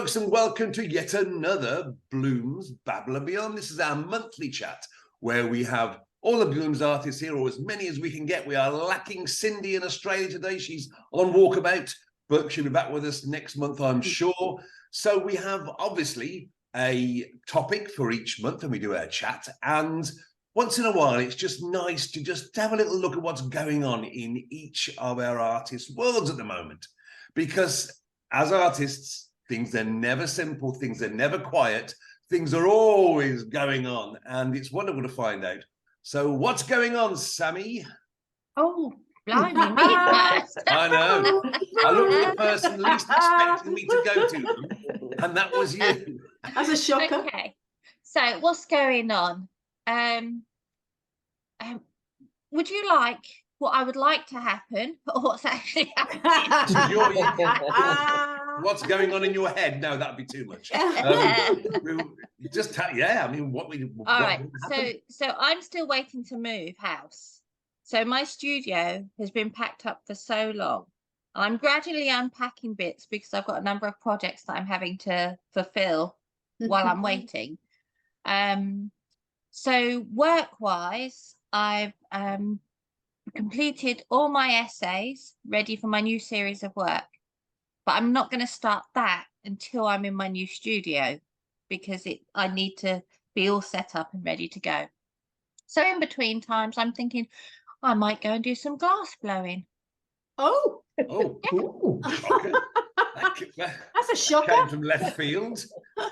folks, and welcome to yet another Bloomz, Babble and Beyond. This is our monthly chat where we have all the Bloomz artists here, or as many as we can get. We are lacking Cindy in Australia today. She's on walkabout, but she'll be back with us next month, I'm sure. So we have, obviously, a topic for each month, and we do our chat. And once in a while, it's just nice to just have a little look at what's going on in each of our artists' worlds at the moment. Because as artists, things are never simple, things are never quiet, things are always going on, and it's wonderful to find out. So what's going on, Sammy? Oh, blimey, me first. I know. I looked at the person least expecting me to go to them, and that was you. That's a shocker. Okay, so what's going on? Would you like what I would like to happen, or what's actually happening? So what's going on in your head? No, that'd be too much. Just I mean, what we. All right. So I'm still waiting to move house. So my studio has been packed up for so long. I'm gradually unpacking bits because I've got a number of projects that I'm having to fulfill while I'm waiting. So work-wise, I've completed all my essays, ready for my new series of work. But I'm not going to start that until I'm in my new studio, because I need to be all set up and ready to go. So in between times, I'm thinking I might go and do some glass blowing. Oh, cool. That's a shocker. Came from left field.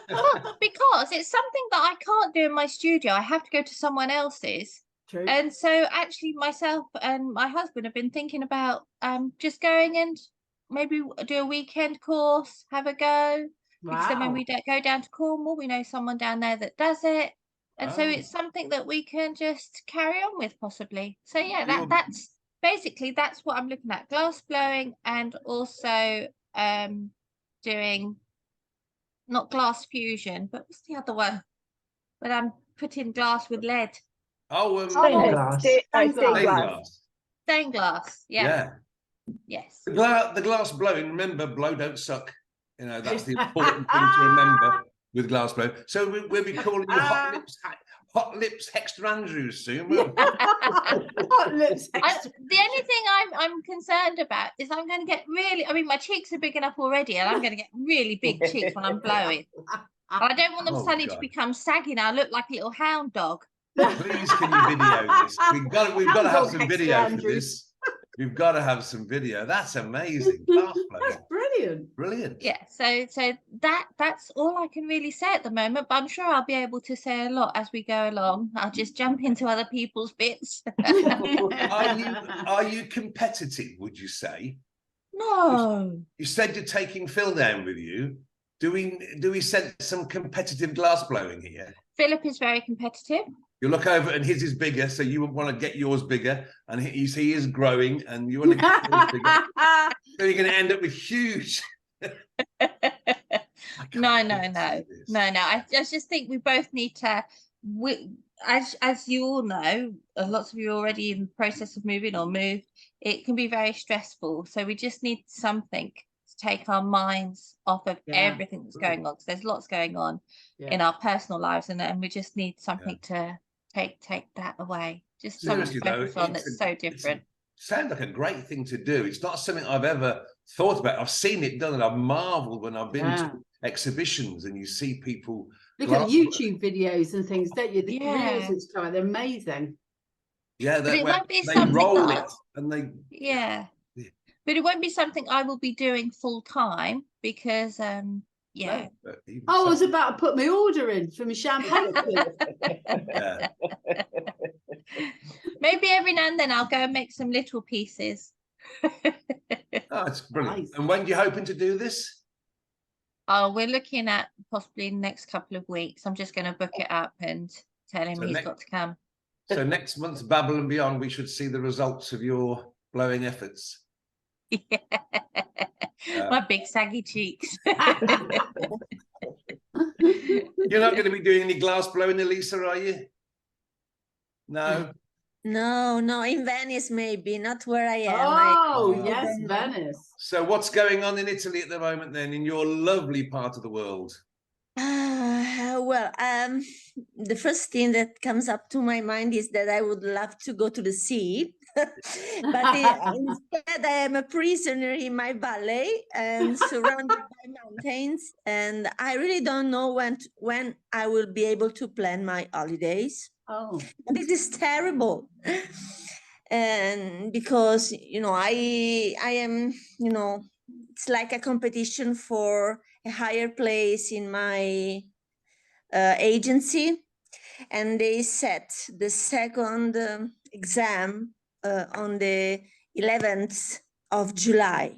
Well, because it's something that I can't do in my studio. I have to go to someone else's. True. And so actually myself and my husband have been thinking about just going and maybe do a weekend course, have a go. Because then when we go down to Cornwall, we know someone down there that does it. And so it's something that we can just carry on with possibly. So yeah, that's basically, that's what I'm looking at. Glass blowing, and also doing, not glass fusion, but what's the other one? But I'm putting glass with lead. Stained glass. Stained glass, yeah. Yes. The glass blowing, remember, blow don't suck. You know, that's the important thing to remember with glass blowing. So we'll be calling you Hot Lips Hexter-Andrews soon. Hot Lips Hexter. The only thing I'm concerned about is I'm going to get really, I mean, my cheeks are big enough already, and I'm going to get really big cheeks when I'm blowing. I don't want them suddenly to become saggy now. I look like a little hound dog. Please, can you video this? We've got to have some video for this. We've got to have some video. That's amazing. That's brilliant. Brilliant. Yeah. So that's all I can really say at the moment. But I'm sure I'll be able to say a lot as we go along. I'll just jump into other people's bits. Are you competitive? Would you say? No. You said you're taking Phil down with you. Do we sense some competitive glass blowing here? Philip is very competitive. You look over and his is bigger, so you want to get yours bigger, and he is growing, and you want to get yours bigger. So you're going to end up with huge. No. I just think we both need to. As you all know, lots of you are already in the process of moving or moved. It can be very stressful, so we just need something to take our minds off of everything that's going on, because there's lots going on in our personal lives, and we just need something to take that away. Just something to focus on that's so different. Sounds like a great thing to do. It's not something I've ever thought about. I've seen it done, and I've marveled when I've been to exhibitions and you see people look at YouTube videos and things, don't you? The reels and stuff, they're amazing. Yeah, but it won't be they roll it and they but it won't be something I will be doing full time, because I was about to put my order in for my champagne. Maybe every now and then I'll go and make some little pieces. It's brilliant. Nice. And when are you hoping to do this? Oh, we're looking at possibly the next couple of weeks. I'm just going to book it up and tell him he's got to come. So next month's Babble and Beyond, we should see the results of your blowing efforts. My big saggy cheeks. You're not going to be doing any glass blowing, Elisa, are you? No. No, in Venice maybe, not where I am. Oh, I yes, don't know. Venice. So what's going on in Italy at the moment then, in your lovely part of the world? Well, the first thing that comes up to my mind is that I would love to go to the sea, but instead I am a prisoner in my valley and surrounded by mountains, and I really don't know when I will be able to plan my holidays. Oh, And this is terrible. And because, I am, it's like a competition for a higher place in my agency, and they set the second exam on the 11th of July.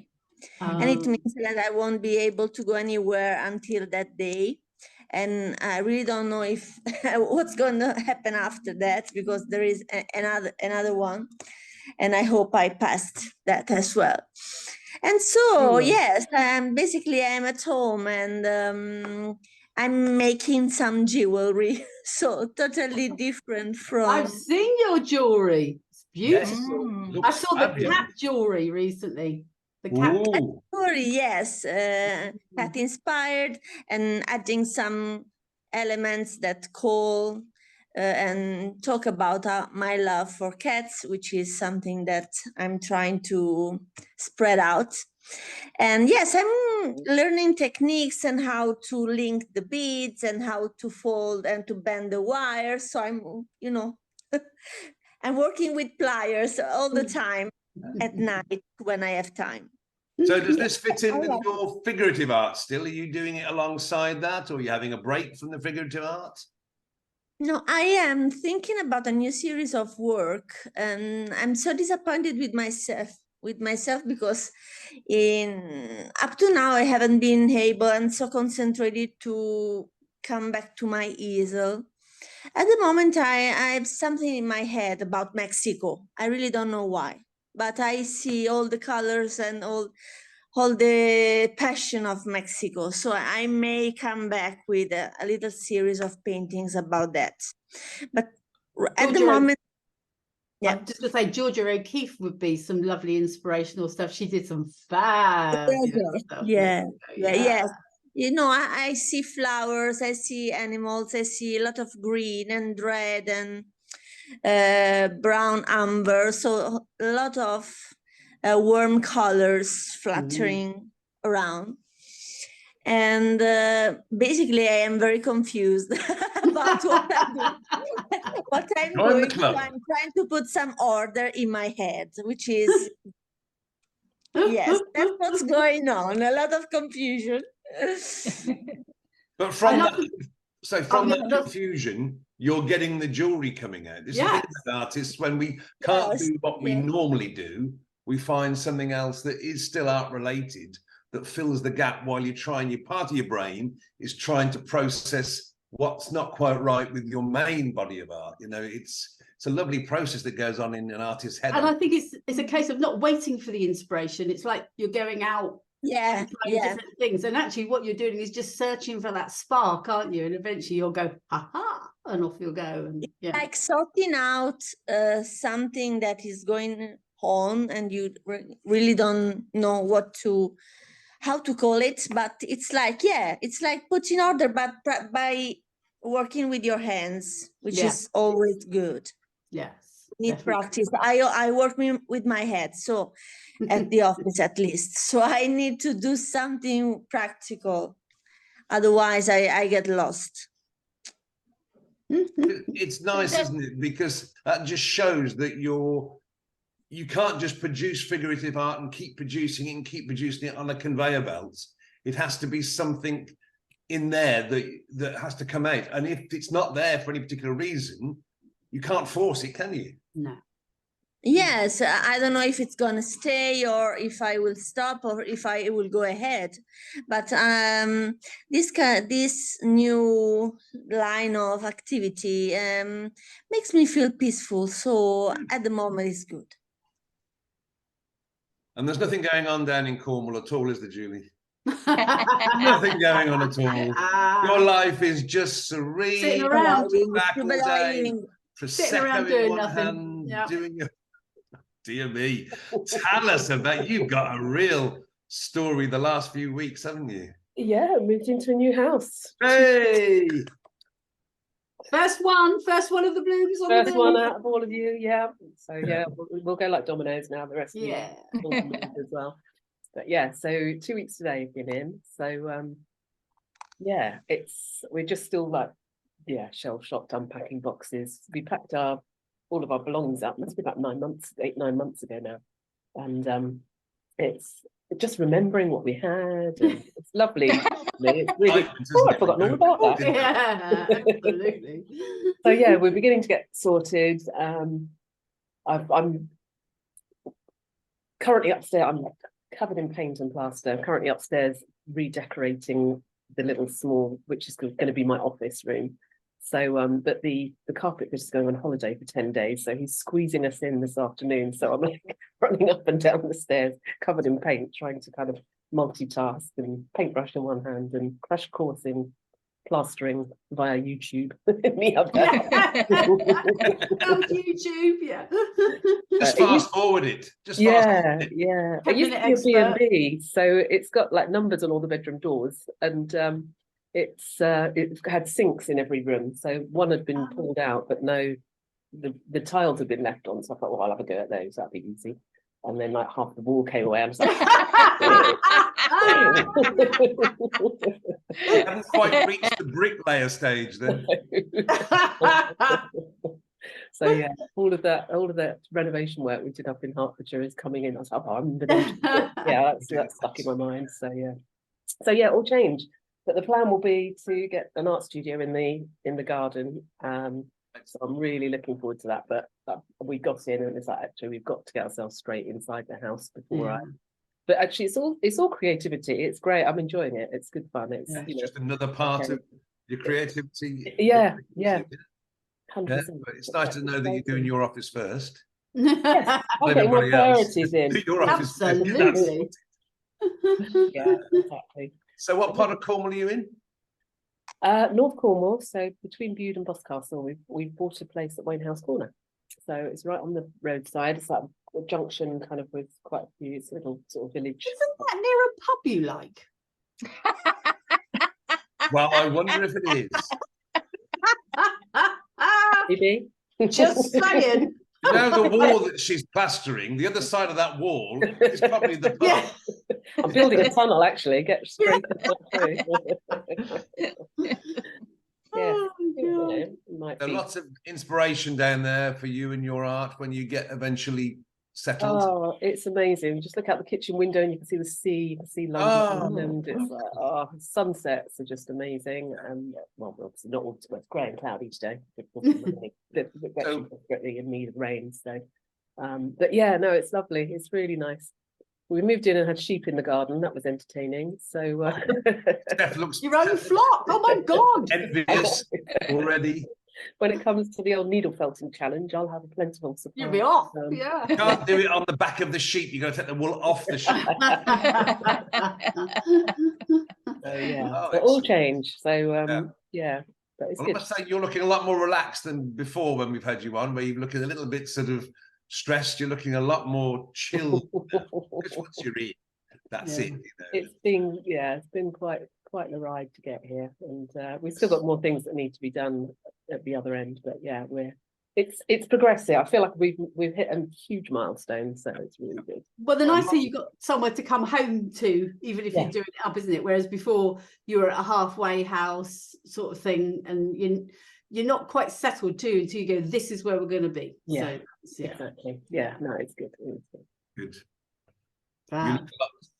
And it means that I won't be able to go anywhere until that day. And I really don't know if what's going to happen after that, because there is another one, and I hope I passed that as well. And so, yes, basically I'm at home, and I'm making some jewelry, so totally different from. I've seen your jewelry. It's beautiful. Yes, I saw the fabulous. cat jewelry recently. The cat. Ooh. Jewelry, yes, cat inspired, and adding some elements that call and talk about my love for cats, which is something that I'm trying to spread out. And yes, I'm learning techniques and how to link the beads and how to fold and to bend the wires. So I'm, I'm working with pliers all the time at night when I have time. So does this fit in with your figurative art still? Are you doing it alongside that, or are you having a break from the figurative art? No, I am thinking about a new series of work, and I'm so disappointed with myself because up to now I haven't been able and so concentrated to come back to my easel. At the moment, I have something in my head about Mexico. I really don't know why, but I see all the colors and all the passion of Mexico. So I may come back with a little series of paintings about that. But at the moment, yeah. I'm just going to say, Georgia O'Keeffe would be some lovely inspirational stuff. She did some fabulous stuff. Yes. I see flowers, I see animals, I see a lot of green and red and brown amber. So a lot of warm colors fluttering around. And basically, I am very confused about what I'm doing. So I'm trying to put some order in my head, which is, yes, that's what's going on. A lot of confusion. But from that confusion, you're getting the jewelry coming out. This is the thing with artists, when we can't do what we normally do, we find something else that is still art related, that fills the gap while you're trying. Your part of your brain is trying to process what's not quite right with your main body of art. It's a lovely process that goes on in an artist's head. And I think it's a case of not waiting for the inspiration. It's like you're going out, different things, and actually what you're doing is just searching for that spark, aren't you? And eventually you'll go, ha, and off you'll go. And like sorting out something that is going on, and you really don't know how to call it, but it's like putting order, but by working with your hands, which is always good. Yes, need practice. I work with my head, so at the office at least, so I need to do something practical, otherwise I get lost. It's nice, isn't it? Because that just shows that you can't just produce figurative art and keep producing it on a conveyor belt. It has to be something in there that has to come out. And if it's not there for any particular reason, you can't force it, can you? No. Yes, I don't know if it's gonna stay or if I will stop or if I will go ahead. But this new line of activity makes me feel peaceful. So at the moment, it's good. And there's nothing going on down in Cornwall at all, is there, Julie? Nothing going on at all. Your life is just serene. Sitting around, back all day, sitting around doing nothing. hand, doing your... Dear me. Tell us about, you've got a real story the last few weeks, haven't you? Yeah, moved into a new house. Hey! First one of the Bloomz on First the one move. out of all of you, yeah. So yeah, we'll go like dominoes now. The rest of you will move as well. But yeah, so 2 weeks today I've been in. So yeah, we're just still like shell shocked, unpacking boxes. We packed all of our belongings up. Must be about 9 months ago now, and it's just remembering what we had. And it's lovely. It's really. I've forgotten all about that. Yeah, absolutely. So yeah, we're beginning to get sorted. I'm currently upstairs. I'm covered in paint and plaster. I'm currently upstairs redecorating the little small, which is going to be my office room. So, but the carpet is going on holiday for 10 days, so he's squeezing us in this afternoon. So I'm like running up and down the stairs, covered in paint, trying to kind of multitask and paintbrush in one hand and crash course in plastering via YouTube in the other. Oh, YouTube, yeah. Just fast forward it. Just fast forward it. Yeah. It used to be a B&B, so it's got like numbers on all the bedroom doors, and it had sinks in every room. So one had been pulled out, but no, the tiles had been left on. So I thought, well, I'll have a go at those. That'd be easy. And then like half the wall came away. I was like, You haven't quite reached the bricklayer stage then. So yeah, all of that renovation work we did up in Hertfordshire is coming in. I was like, oh, I'm gonna that's stuck in my mind. So yeah, all changed. But the plan will be to get an art studio in the garden. So I'm really looking forward to that. But we got in and it's like, actually we've got to get ourselves straight inside the house before But actually it's all creativity. It's great. I'm enjoying it. It's good fun. It's just another part of your creativity. Yeah. 100%. Yeah, but it's nice to know that you're doing your office first. Yes, I'm getting more priorities in. Your office Absolutely. Yeah, exactly. So what part of Cornwall are you in? North Cornwall, so between Bude and Boscastle. We've bought a place at Wainhouse Corner. So it's right on the roadside. It's like a junction kind of with quite a few, it's a little sort of village. Isn't that near a pub you like? Well, I wonder if it is. Maybe. Just saying. You know the wall that she's plastering, the other side of that wall is probably the pub. Yeah. I'm building a tunnel actually, get straight through. Oh, It might There's be. lots of inspiration down there for you and your art when you get eventually settled. Oh, it's amazing. Just look out the kitchen window and you can see the sea, you can see London, and it's like, sunsets are just amazing. And well, obviously not all, it's grey and cloudy today. Desperately in need of rain. So, but yeah, no, it's lovely. It's really nice. We moved in and had sheep in the garden. That was entertaining. So, Steph looks your own flock. Oh my God. envious already. When it comes to the old needle felting challenge, I'll have a plentiful supply. You'll be off. You can't do it on the back of the sheep. You've got to take the wool off the sheep. So it all changed. So yeah, but it's Well, good. I must say you're looking a lot more relaxed than before when we've had you on, where you're looking a little bit sort of stressed. You're looking a lot more chilled. Because once you're in, that's it. You know? It's been quite the ride to get here, and we've still got more things that need to be done at the other end. But yeah, it's progressive. I feel like we've hit a huge milestone, so it's really good. Well, the nice thing, you've got somewhere to come home to, even if you're doing it up, isn't it? Whereas before you were at a halfway house sort of thing, and you're not quite settled too until you go, this is where we're going to be. Yeah, so, exactly. Yeah, no, it's good. Good.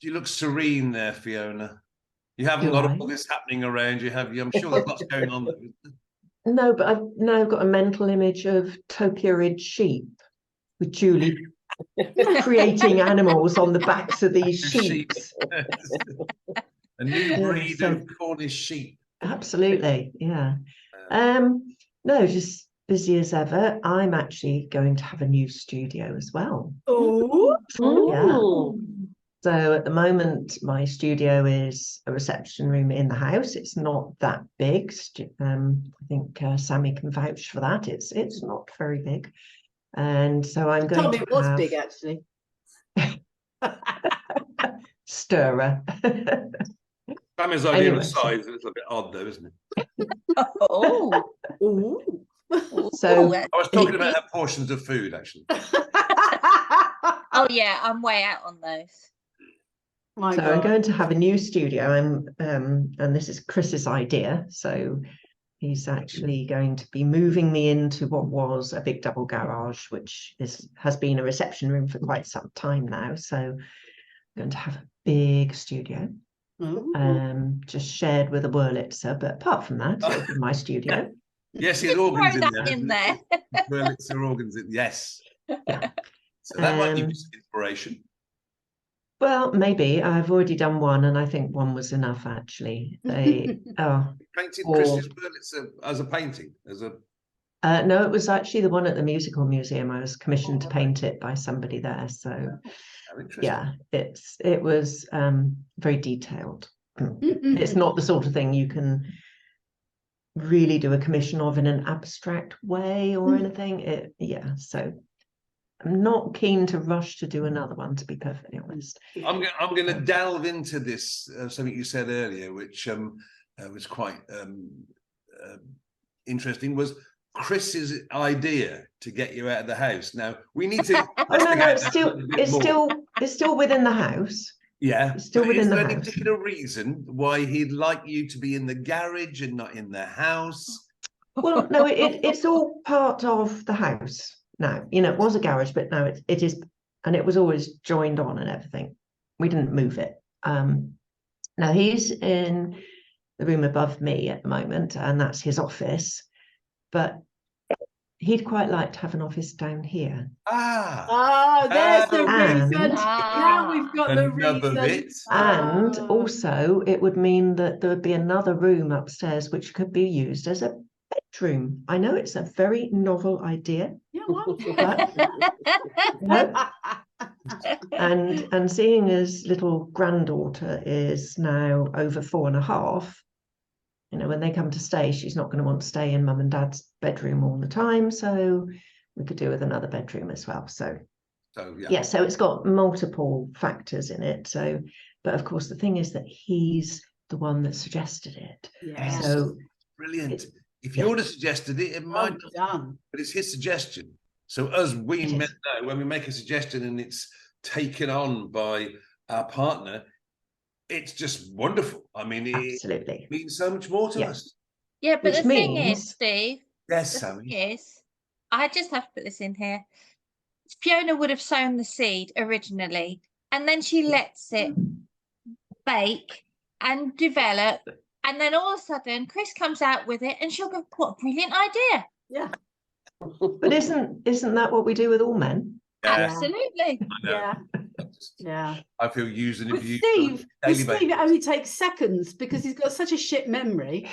You look serene there, Fiona. You haven't Do got I? all this happening around you, have you? I'm sure there's lots going on. No, but I've now got a mental image of topiarid sheep with Julie creating animals on the backs of these sheep. A new breed of Cornish sheep. Absolutely, yeah. No, just busy as ever. I'm actually going to have a new studio as well. Oh, Yeah. So at the moment, my studio is a reception room in the house. It's not that big. I think Sammy can vouch for that. It's not very big. And so I'm going Told me to it was have big, actually. stirrer. Sammy's idea Anyway, of size is a little bit odd, though, isn't it? Oh, Ooh. So I was talking about her portions of food, actually. oh yeah, I'm way out on those. My So I'm God. going to have a new studio. And this is Chris's idea. So he's actually going to be moving me into what was a big double garage, which has been a reception room for quite some time now. So I'm going to have a big studio, just shared with a Wurlitzer. But apart from that, it'll be my studio. Yes, his Just organs throw in that there. in there. Well, it's her organs in. Yes. Yeah. So that might be some inspiration. Well, maybe I've already done one, and I think one was enough actually. They Painted Chris's Wurlitzer as a painting, as a. no, it was actually the one at the Musical Museum. I was commissioned to paint it by somebody there. So yeah, it was very detailed. It's not the sort of thing you can really do a commission of in an abstract way or anything. So I'm not keen to rush to do another one, to be perfectly honest. I'm going to delve into this something you said earlier, which was quite interesting. Was Chris's idea to get you out of the house? Now we need to. No, it's still within the house. Yeah, it's still within is the there any house. particular reason why he'd like you to be in the garage and not in the house? Well, no, it's all part of the house now. It was a garage, but now it is, and it was always joined on and everything. We didn't move it. Now he's in the room above me at the moment, and that's his office. But he'd quite like to have an office down here. There's the reason. Now we've got the another reason. bit. And also, it would mean that there would be another room upstairs which could be used as a bedroom. I know it's a very novel idea. Yeah, why and seeing his little granddaughter is now over 4.5, when they come to stay, she's not going to want to stay in mum and dad's bedroom all the time. So we could do with another bedroom as well. So it's got multiple factors in it. So, but of course, the thing is that he's the one that suggested it. Yes. So brilliant. If you would have suggested it, it might not done. But it's his suggestion. So as we know, when we make a suggestion and it's taken on by our partner, it's just wonderful. I mean, absolutely it means so much more to us. Yeah, but the thing is, Steve. Yes, Sammy. Yes, I just have to put this in here. Fiona would have sown the seed originally, and then she lets it bake and develop, and then all of a sudden Chris comes out with it, and she'll go, "What a brilliant idea!" Yeah. But isn't that what we do with all men? Absolutely. Yeah. I feel used and abused. Steve, it only takes seconds because he's got such a shit memory.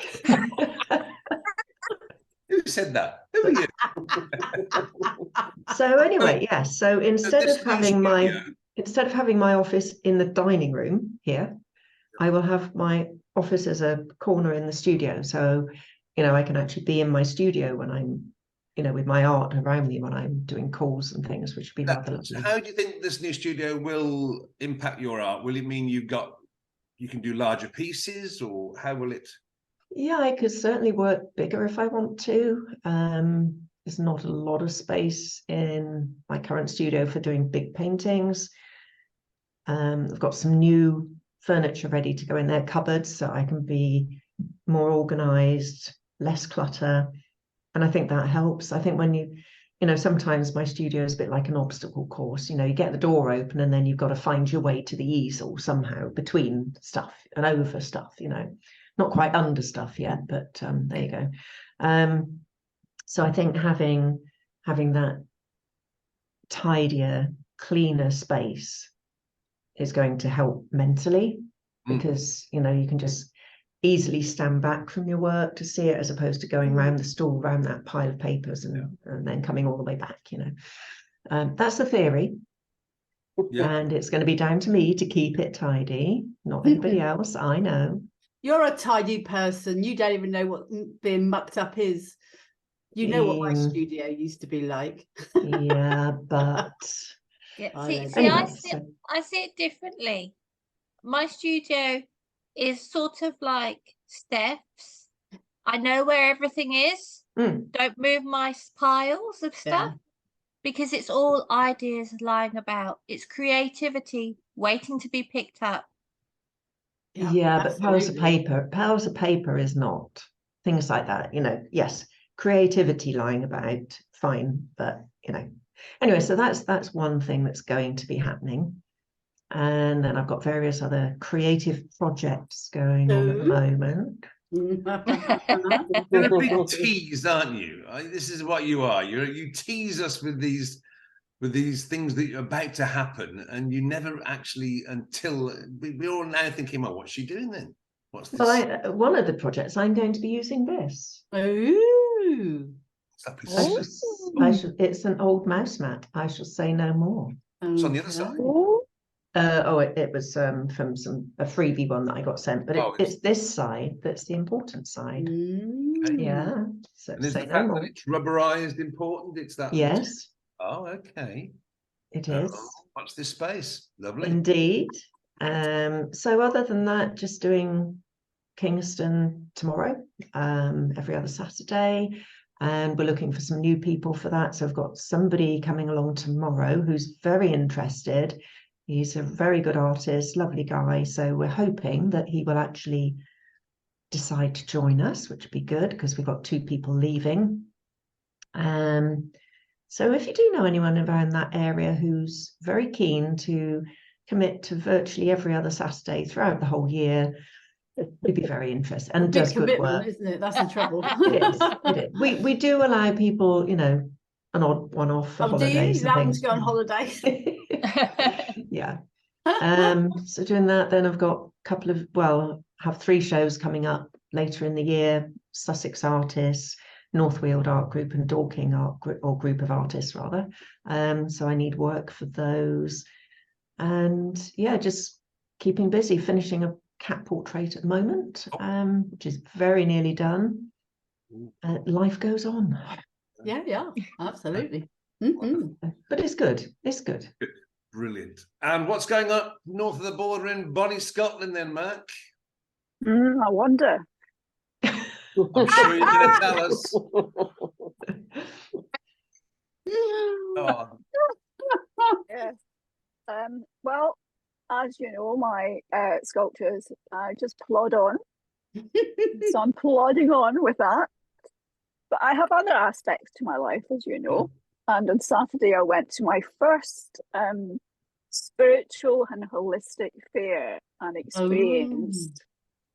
Who said that? Who are you? So anyway, yes. So instead of having my office in the dining room here, I will have my office as a corner in the studio. So, I can actually be in my studio when I'm, with my art around me when I'm doing calls and things, which would be rather lovely. How do you think this new studio will impact your art? Will it mean you can do larger pieces, or how will it? Yeah, I could certainly work bigger if I want to. There's not a lot of space in my current studio for doing big paintings. I've got some new furniture ready to go in their cupboards, so I can be more organized, less clutter. And I think that helps. I think when sometimes my studio is a bit like an obstacle course. You get the door open and then you've got to find your way to the easel somehow between stuff and over stuff, not quite under stuff yet, but there you go. So I think having that tidier, cleaner space is going to help mentally, because you can just easily stand back from your work to see it, as opposed to going round the stall, round that pile of papers and then coming all the way back. That's the theory. And it's going to be down to me to keep it tidy, not anybody else. I know. You're a tidy person. You don't even know what being mucked up is. You know what my studio used to be like. Yeah, but Yeah, anyway, I see it differently. My studio is sort of like steps. I know where everything is. Don't move my piles of stuff because it's all ideas lying about. It's creativity waiting to be picked up. Yeah, but piles of paper is not things like that. Yes, creativity lying about, fine, but anyway, so that's one thing that's going to be happening. And then I've got various other creative projects going on at the moment. You're a big tease, aren't you? This is what you are. You tease us with these things that are about to happen, and you never actually, until we're all now thinking, well, what's she doing then? What's this? Well, one of the projects I'm going to be using this. Ooh. It's an old mouse mat. I shall say no more. It's on the other side. It was from a freebie one that I got sent, but it's this side that's the important side. Yeah. So and is the fact that it's rubberized important? It's that. Yes. Oh, okay. It is. Watch this space. Lovely. Indeed. So other than that, just doing Kingston tomorrow, every other Saturday. And we're looking for some new people for that. So I've got somebody coming along tomorrow who's very interested. He's a very good artist, lovely guy. So we're hoping that he will actually decide to join us, which would be good because we've got 2 people leaving. So if you do know anyone around that area who's very keen to commit to virtually every other Saturday throughout the whole year, we'd be very interested and does good work, isn't it? That's the trouble. It is. We do allow people, an odd one-off for holidays. Do you? Allow them to go on holidays. Yeah. So doing that, then I've got a couple of, have 3 shows coming up later in the year: Sussex artists, Northfield art group, and Dorking art group, or group of artists rather. So I need work for those, and just keeping busy, finishing a cat portrait at the moment, which is very nearly done. Life goes on. Yeah, absolutely. But it's good. It's good. Brilliant. And what's going on north of the border in Bonnie, Scotland then, Mac? I wonder. I'm sure you're going to tell us. Yes. Well, as you know, my sculptures just plod on. So I'm plodding on with that. But I have other aspects to my life, as you know. And on Saturday, I went to my first spiritual and holistic fair and experienced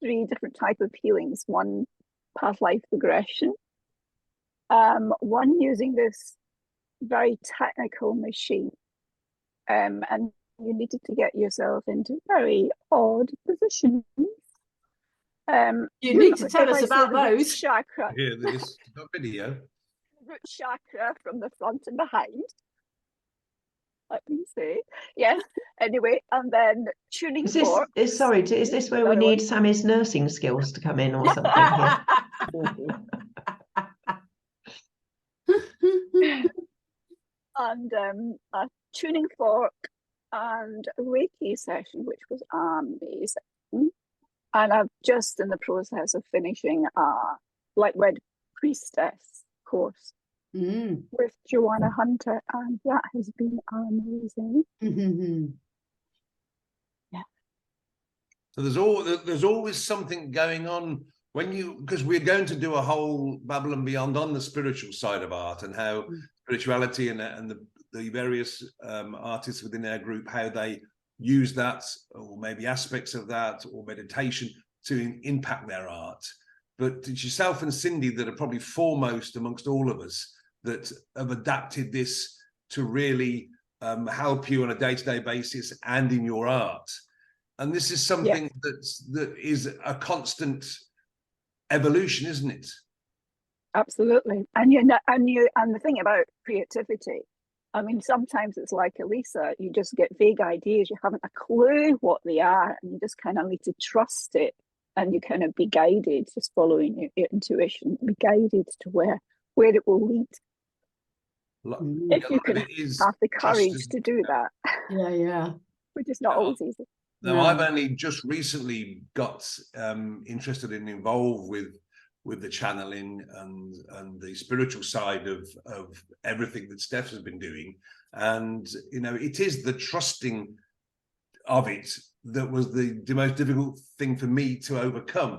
3 different types of healings. One, past life regression. One using this very technical machine. And you needed to get yourself into very odd positions. You need to tell us about those. Chakra. Here, this video. Root chakra from the front and behind. Let me see. Yes. Anyway, and then tuning forks. Is this where we need Sammy's nursing skills to come in or something here? And a tuning fork and a Reiki session, which was amazing. And I'm just in the process of finishing a Lightwed Priestess course with Joanna Hunter, and that has been amazing. Yeah. So there's always something going on because we're going to do a whole Babble and Beyond on the spiritual side of art and how spirituality and the various artists within our group, how they use that, or maybe aspects of that, or meditation to impact their art. But it's yourself and Cindy that are probably foremost amongst all of us that have adapted this to really help you on a day-to-day basis and in your art. And this is something that is a constant evolution, isn't it? Absolutely. And the thing about creativity, I mean, sometimes it's like Elisa, you just get vague ideas, you haven't a clue what they are, and you just kind of need to trust it, and you kind of be guided, just following your intuition, be guided to where where it will lead. If A you lot of can it is have the just courage as- to do that, Yeah. which is not always easy. Now, No. I've only just recently got interested and involved with the channeling and the spiritual side of everything that Steph has been doing. And, you know, it is the trusting of it that was the most difficult thing for me to overcome.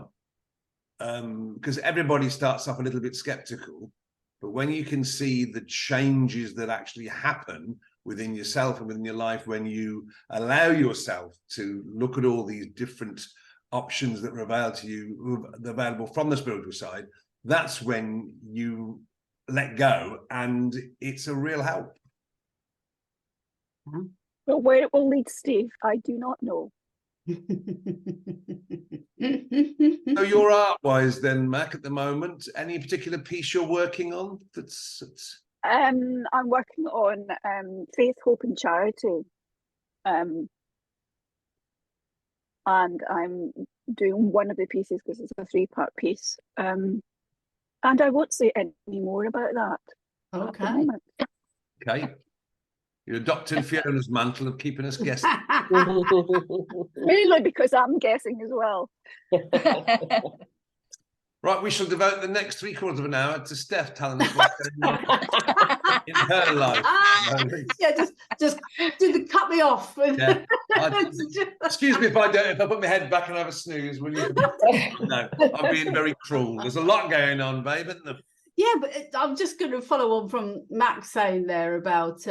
Because everybody starts off a little bit skeptical, but when you can see the changes that actually happen within yourself and within your life, when you allow yourself to look at all these different options that are available from the spiritual side, that's when you let go, and it's a real help. But where it will lead, Steve, I do not know. So your art-wise then, Mac, at the moment, any particular piece you're working on that's... I'm working on Faith, Hope and Charity. And I'm doing one of the pieces because it's a 3-part piece. And I won't say any more about that. Okay. Okay. You're adopting Fiona's mantle of keeping us guessing. Mainly because I'm guessing as well. Right, we shall devote the next 3/4 of an hour to Steph telling us what's going on in her life. Yeah, just cut me off. Yeah. Excuse me if I put my head back and have a snooze. Will you? No, I'm being very cruel. There's a lot going on, babe, isn't there? Yeah, but I'm just going to follow on from Max saying there about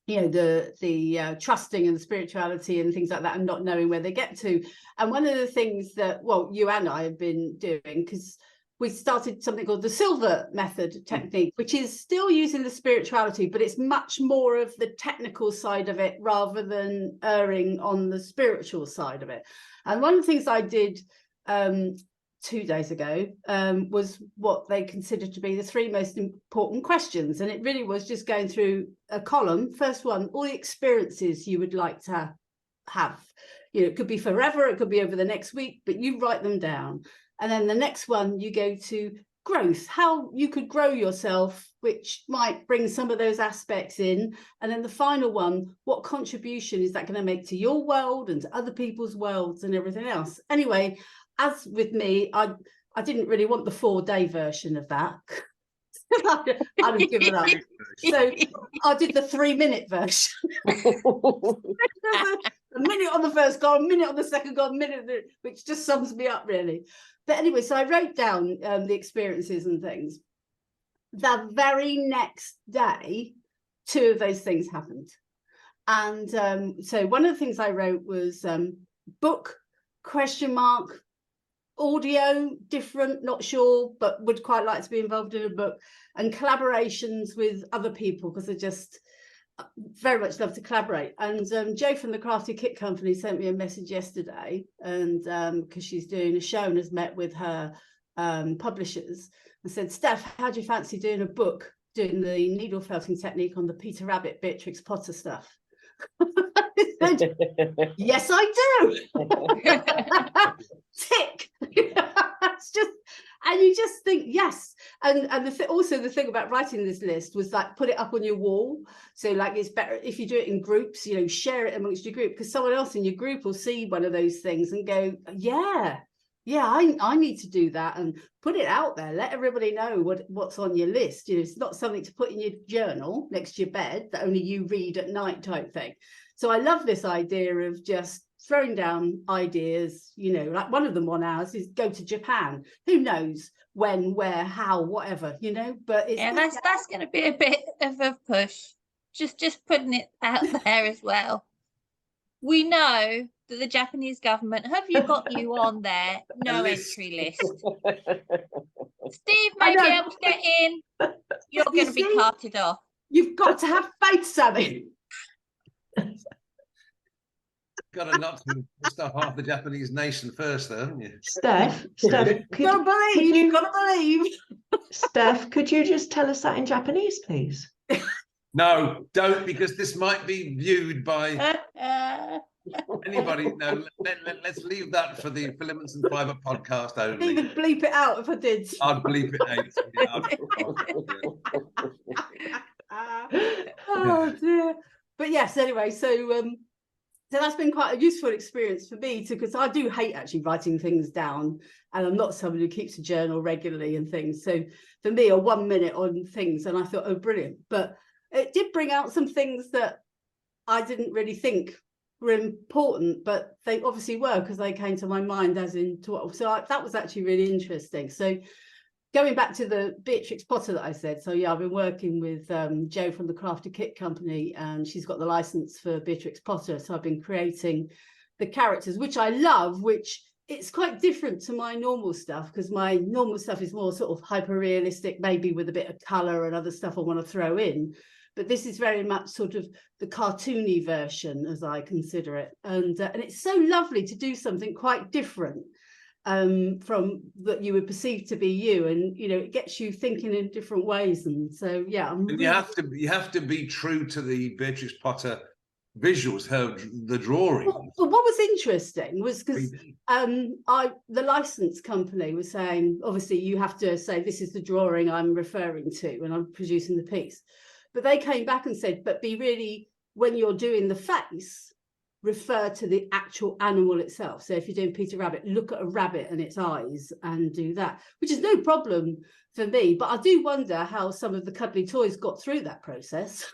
you know, the trusting and the spirituality and things like that, and not knowing where they get to. And one of the things that, well, you and I have been doing, because we started something called the Silver Method technique, which is still using the spirituality, but it's much more of the technical side of it rather than erring on the spiritual side of it. And one of the things I did 2 days ago was what they considered to be the 3 most important questions, and it really was just going through a column. First one, all the experiences you would like to have. You know, it could be forever, it could be over the next week, but you write them down. And then the next one, you go to growth, how you could grow yourself, which might bring some of those aspects in. And then the final one, what contribution is that going to make to your world and to other people's worlds and everything else? Anyway, as with me, I didn't really want the 4-day version of that. I'd have given up. So I did the 3-minute version. A minute on the first goal, a minute on the second goal, a minute, which just sums me up really. But anyway, so I wrote down the experiences and things. The very next day, 2 of those things happened. And so one of the things I wrote was book, ? Audio, different, not sure, but would quite like to be involved in a book, and collaborations with other people, because I just very much love to collaborate. And Jo from the Crafty Kit Company sent me a message yesterday, and because she's doing a show and has met with her publishers, and said, Steph, how do you fancy doing a book doing the needle felting technique on the Peter Rabbit, Beatrix Potter stuff? Said, yes, I do. Tick. It's just, and you just think yes. And also the thing about writing this list was like, put it up on your wall. So like, it's better if you do it in groups, you know, share it amongst your group, because someone else in your group will see one of those things and go, yeah, I need to do that, and put it out there. Let everybody know what's on your list. You know, it's not something to put in your journal next to your bed that only you read at night type thing. So I love this idea of just throwing down ideas, you know, like one of them on ours is go to Japan. Who knows when, where, how, whatever, you know, but it's, yeah, that's going to be a bit of a push. Just putting it out there as well. We know that the Japanese government, have you got you on there? No entry list. Steve may be able to get in. You're going to be carted off. You've got to have faith, Sammy. Got to knock start half the Japanese nation first, though, haven't you? Steph, Gotta believe. Steph, could you just tell us that in Japanese, please? No, don't, because this might be viewed by Anybody? No. Let's leave that for the Filaments and Fibre podcast only. Even bleep it out if I did. I'd bleep it out. Oh dear. But yes, anyway, so that's been quite a useful experience for me too, because I do hate actually writing things down, and I'm not somebody who keeps a journal regularly and things. So for me, a 1 minute on things, and I thought, oh, brilliant. But it did bring out some things that I didn't really think were important, but they obviously were, because they came to my mind as into what. So that was actually really interesting. So going back to the Beatrix Potter that I said, so yeah, I've been working with Jo from the Crafted Kit Company, and she's got the license for Beatrix Potter. So I've been creating the characters, which I love, which it's quite different to my normal stuff, because my normal stuff is more sort of hyper realistic, maybe with a bit of colour and other stuff I want to throw in. But this is very much sort of the cartoony version, as I consider it. And it's so lovely to do something quite different from that you would perceive to be you, and you know, it gets you thinking in different ways. And so yeah, you have to be true to the Beatrix Potter visuals, the drawing. Well, what was interesting was because the license company was saying, obviously you have to say this is the drawing I'm referring to when I'm producing the piece, but they came back and said, but be really, when you're doing the face, refer to the actual animal itself. So if you're doing Peter Rabbit, look at a rabbit and its eyes and do that, which is no problem for me. But I do wonder how some of the cuddly toys got through that process.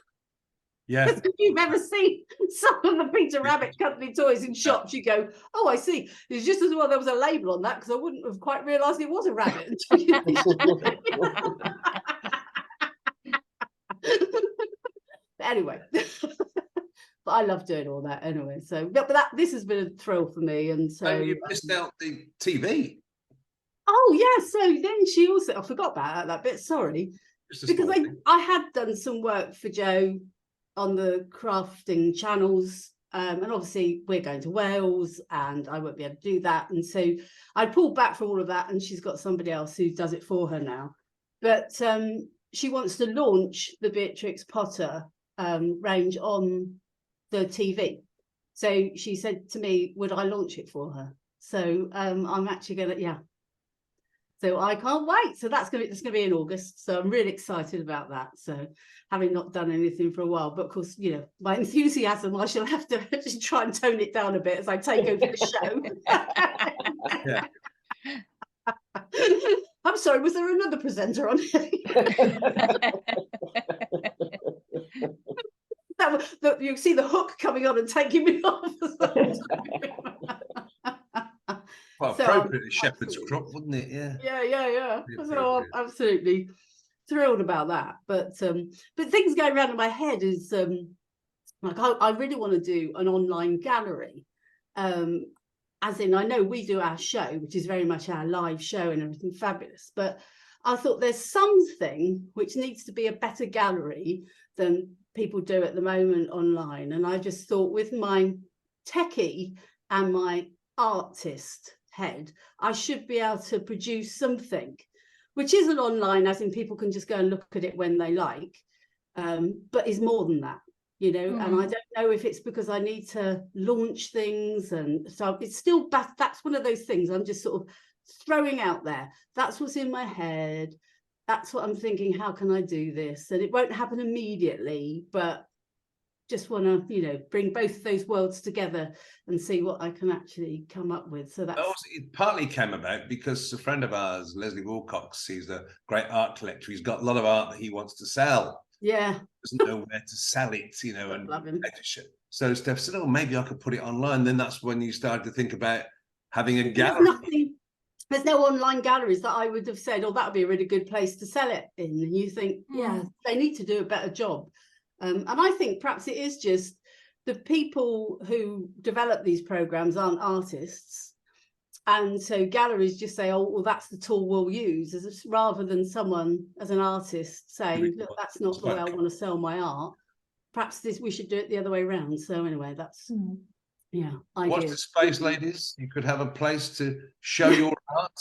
Yeah. If you've ever seen some of the Peter Rabbit cuddly toys in shops, you go, oh, I see. It's just as well there was a label on that, because I wouldn't have quite realised it was a rabbit until you anyway. But I love doing all that anyway. So, but this has been a thrill for me. And so you missed out the TV. Oh yeah. So then she also, I forgot about that bit. Sorry, because I had done some work for Jo on the crafting channels, and obviously we're going to Wales, and I won't be able to do that. And so I pulled back from all of that, and she's got somebody else who does it for her now. But she wants to launch the Beatrix Potter range on the TV. So she said to me, would I launch it for her? So I'm actually gonna, yeah. So I can't wait. So it's gonna be in August. So I'm really excited about that. So having not done anything for a while, but of course, you know, my enthusiasm, I shall have to just try and tone it down a bit as I take over the show. Yeah. I'm sorry, was there another presenter on here? You see the hook coming on and taking me off. Well, appropriately shepherd's crook, wouldn't it? Yeah. Yeah. So I'm absolutely thrilled about that. But things going around in my head is like I really want to do an online gallery. As in, I know we do our show, which is very much our live show and everything fabulous, but I thought there's something which needs to be a better gallery than people do at the moment online. And I just thought, with my techie and my artist head, I should be able to produce something which isn't online, as in people can just go and look at it when they like, but is more than that. You know, and I don't know if it's because I need to launch things, and so it's still that's one of those things I'm just sort of throwing out there. That's what's in my head. That's what I'm thinking. How can I do this? And it won't happen immediately, but just want to, you know, bring both of those worlds together and see what I can actually come up with. So that's it partly came about because a friend of ours, Leslie Wilcox, he's a great art collector. He's got a lot of art that he wants to sell. Yeah. Doesn't know where to sell it, you know, and so Steph said, oh, maybe I could put it online. Then that's when you started to think about having a gallery. There's no online galleries that I would have said, oh, that would be a really good place to sell it in. And you think, yeah, they need to do a better job. And I think perhaps it is just the people who develop these programs aren't artists. And so galleries just say, oh, well, that's the tool we'll use, rather than someone as an artist saying, look, that's not the way I want to sell my art. Perhaps we should do it the other way around. So anyway, that's, yeah. Watch the space, ladies. You could have a place to show your art.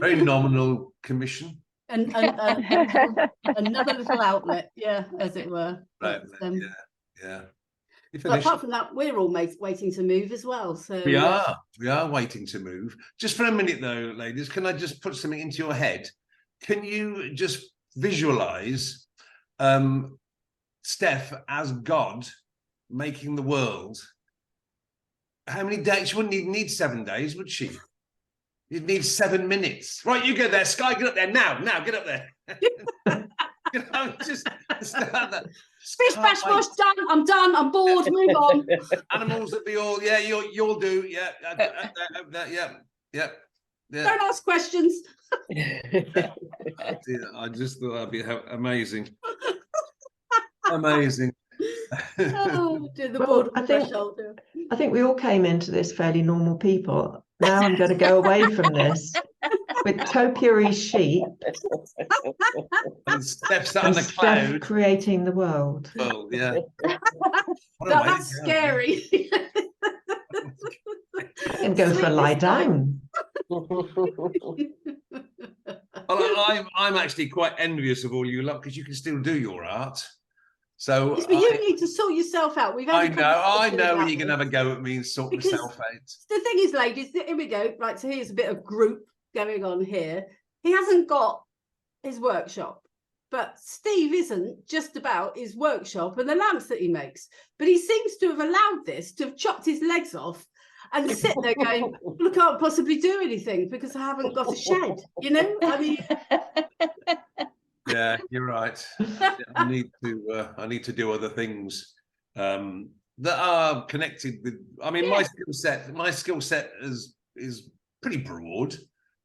Very nominal commission. And another little outlet, yeah, as it were. Right, But, yeah. But apart from that, we're all waiting to move as well. So we are waiting to move. Just for a minute though, ladies, can I just put something into your head? Can you just visualize Steph as God making the world? How many days? She wouldn't even need 7 days, would she? You'd need 7 minutes. Right, you go there, Sky, get up there now, get up there. Just start that. Fish bash wash done. I'm done. I'm bored. Move on. Animals that be all, yeah, you'll do, yeah, yeah. Don't ask questions. I just thought that'd be amazing. Amazing. Oh, the board I think we all came into this fairly normal people. Now I'm going to go away from this with topiary sheep and Steph's on the cloud creating the world. Oh yeah. That's scary. And go for a lie down. Well, I'm actually quite envious of all you lot because you can still do your art. So yes, but you need to sort yourself out. I know you can have a go at me and sort myself out. The thing is, ladies, here we go. Right, so here's a bit of group going on here. He hasn't got his workshop, but Steve isn't just about his workshop and the lamps that he makes. But he seems to have allowed this to have chopped his legs off and sit there going, well, I can't possibly do anything because I haven't got a shed, you know? I mean... Yeah, you're right. I need to do other things that are connected with. I mean, my skill set is pretty broad.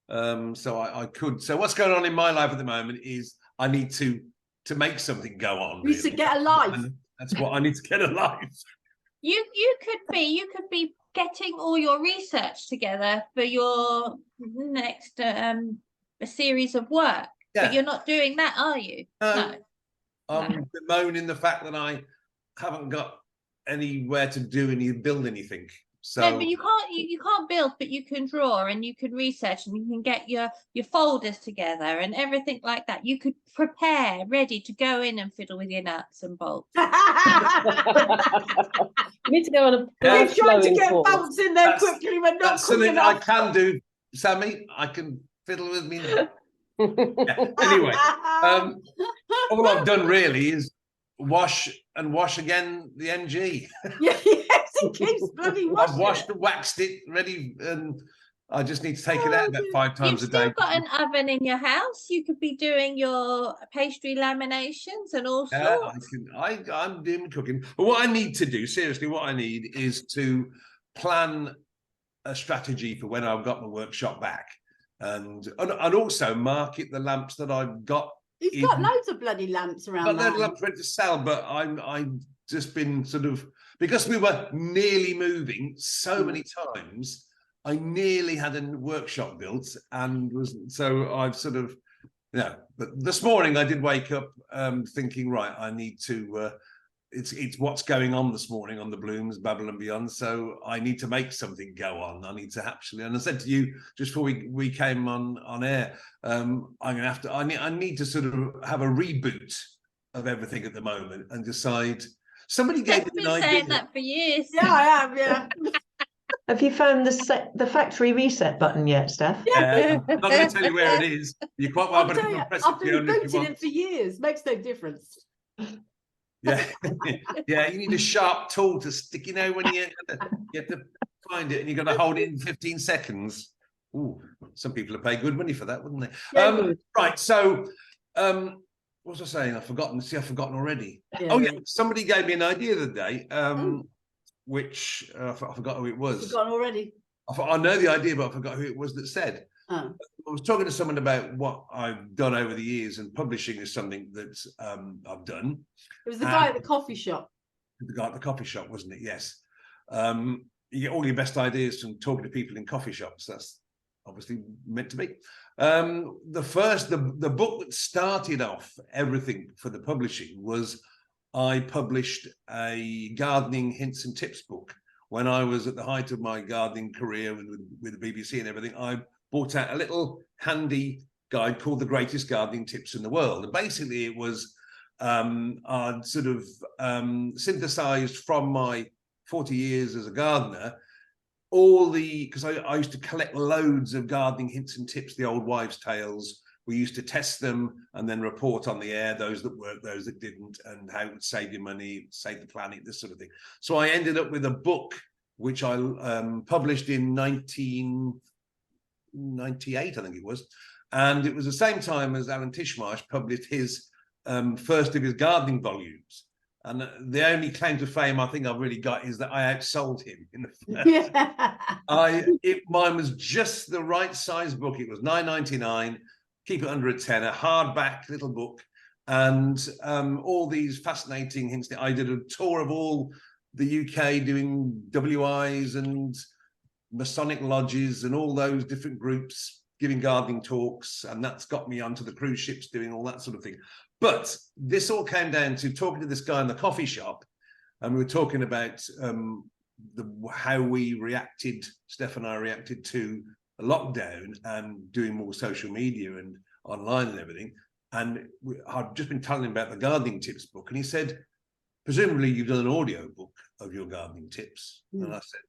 So I could. So what's going on in my life at the moment is I need to make something go on. You need to get a life. And that's what I need to get a life. You could be getting all your research together for your next a series of work. Yeah. But you're not doing that, are you? No. I'm bemoaning the fact that I haven't got anywhere to build anything. So no, but you can't build, but you can draw and you can research and you can get your folders together and everything like that. You could prepare, ready to go in and fiddle with your nuts and bolts. You need to go on a We're trying to get bolts in there quickly, but not that's something I can do, Sammy. I can fiddle with me. Anyway, all I've done really is wash again the NG. Yes, it keeps bloody washing. I've washed and waxed it, ready, and I just need to take it out about 5 times a day. You've still got an oven in your house. You could be doing your pastry laminations and all sorts. I'm doing cooking. But what I need to do, seriously, what I need is to plan a strategy for when I've got my workshop back. And also market the lamps that I've got. You've got loads of bloody lamps around. But they're lamps ready to sell, but I've just been sort of, because we were nearly moving so many times, I nearly had a workshop built and so I've sort of, but this morning I did wake up thinking, right, I need to, it's what's going on this morning on the Bloomz, Babble and Beyond. So I need to make something go on. I need to actually, and I said to you just before we came on air, I'm gonna have to. I need to sort of have a reboot of everything at the moment and decide. Somebody gave me an idea. Saying that for years. Yeah, I have. Yeah. Have you found the factory reset button yet, Steph? Yeah, I'm not going to tell you where it is. You're quite welcome to press it. I've been rebooting it for years. Makes no difference. Yeah, yeah. You need a sharp tool to stick. When you have to find it, and you've got to hold it in 15 seconds. Ooh, some people would pay good money for that, wouldn't they? Yeah, right. So, what was I saying? I've forgotten. See, I've forgotten already. Yeah, oh yeah, somebody gave me an idea the other day, which I forgot who it was. Forgotten already. I know the idea, but I forgot who it was that said. I was talking to someone about what I've done over the years, and publishing is something that I've done. It was the guy at the coffee shop. The guy at the coffee shop, wasn't it? Yes. You get all your best ideas from talking to people in coffee shops. That's obviously meant to be. The book that started off everything for the publishing was I published a gardening hints and tips book. When I was at the height of my gardening career with the BBC and everything, I brought out a little handy guide called The Greatest Gardening Tips in the World. And basically it was I'd sort of synthesized from my 40 years as a gardener, because I used to collect loads of gardening hints and tips, the old wives' tales. We used to test them and then report on the air, those that worked, those that didn't, and how it would save you money, save the planet, this sort of thing. So I ended up with a book, which I published in 1998, I think it was. And it was the same time as Alan Tishmarsh published his first of his gardening volumes. And the only claim to fame I think I've really got is that I outsold him in the first. Mine was just the right size book. It was $9.99. Keep it under a tenner, hardback little book, and all these fascinating hints. I did a tour of all the UK doing WIs and Masonic lodges and all those different groups giving gardening talks, and that's got me onto the cruise ships doing all that sort of thing. But this all came down to talking to this guy in the coffee shop, and we were talking about how we reacted, Steph and I reacted to a lockdown and doing more social media and online and everything. And I'd just been telling him about the gardening tips book, and he said, presumably you've done an audio book of your gardening tips. And I said,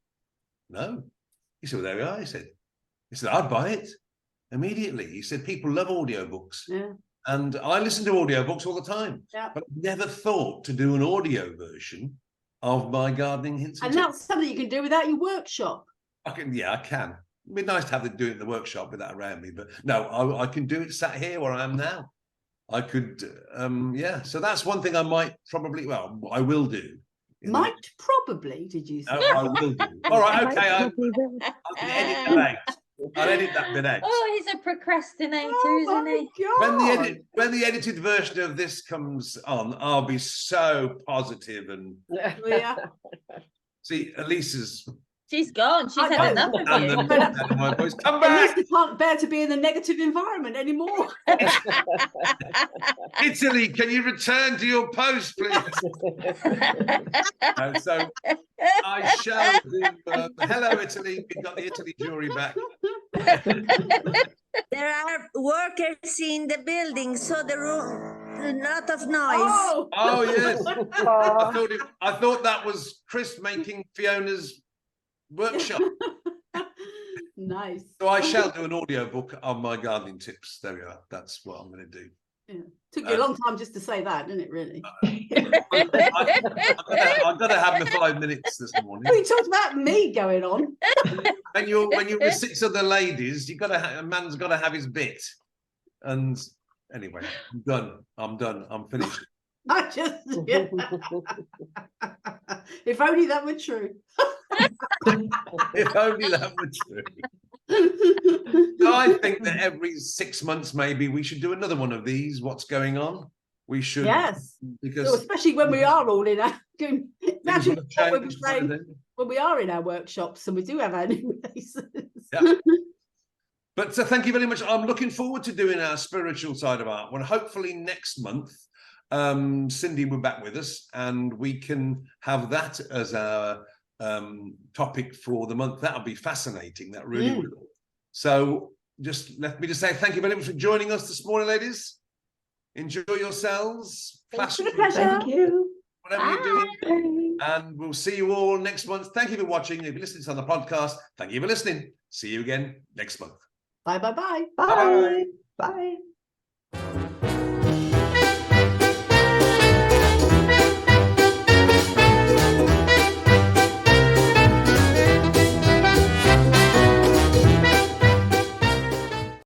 no. He said, well, there we are. He said, I'd buy it immediately. He said, people love audio books. Yeah. And I listen to audio books all the time. Yeah. But I've never thought to do an audio version of my gardening hints and tips. that's something you can do without your workshop. I can. It'd be nice to have to do it in the workshop with that around me, but no, I can do it sat here where I am now. I could, so that's one thing I might probably, I will do. Did you say? No, I will do. All right, okay, I'll edit that out. I'll edit that bit out. Oh, he's a procrastinator, isn't he? God. When the edited version of this comes on, I'll be so positive and see, Elisa's. She's gone. She's had enough of you. My voice. Come At back. least I can't bear to be in the negative environment anymore. Italy, can you return to your post, please? So I shall do. Hello, Italy. We've got the Italy jury back. There are workers in the building, so there are a lot of noise. Oh yes. I thought that was Chris making Fiona's workshop. Nice. So I shall do an audio book on my gardening tips. There we are. That's what I'm going to do. Yeah. Took you a long time just to say that, didn't it, really? I've got to have my 5 minutes this morning. We talked about me going on. When you're with 6 other ladies, a man's got to have his bit. And anyway, I'm done. I'm finished. If only that were true. If only that were true. So I think that every 6 months, maybe we should do another one of these. What's going on? We should. Yes. Because especially when we are all in our imagine what we'll be saying when we are in our workshops and we do have our new releases. Yeah. But thank you very much. I'm looking forward to doing our spiritual side of art. Well, hopefully next month, Cindy will be back with us and we can have that as our topic for the month. That'll be fascinating. That really will. So let me just say thank you very much for joining us this morning, ladies. Enjoy yourselves. Thank you. Whatever you're doing. And we'll see you all next month. Thank you for watching. If you're listening to on the podcast, thank you for listening. See you again next month. Bye. Bye. Bye.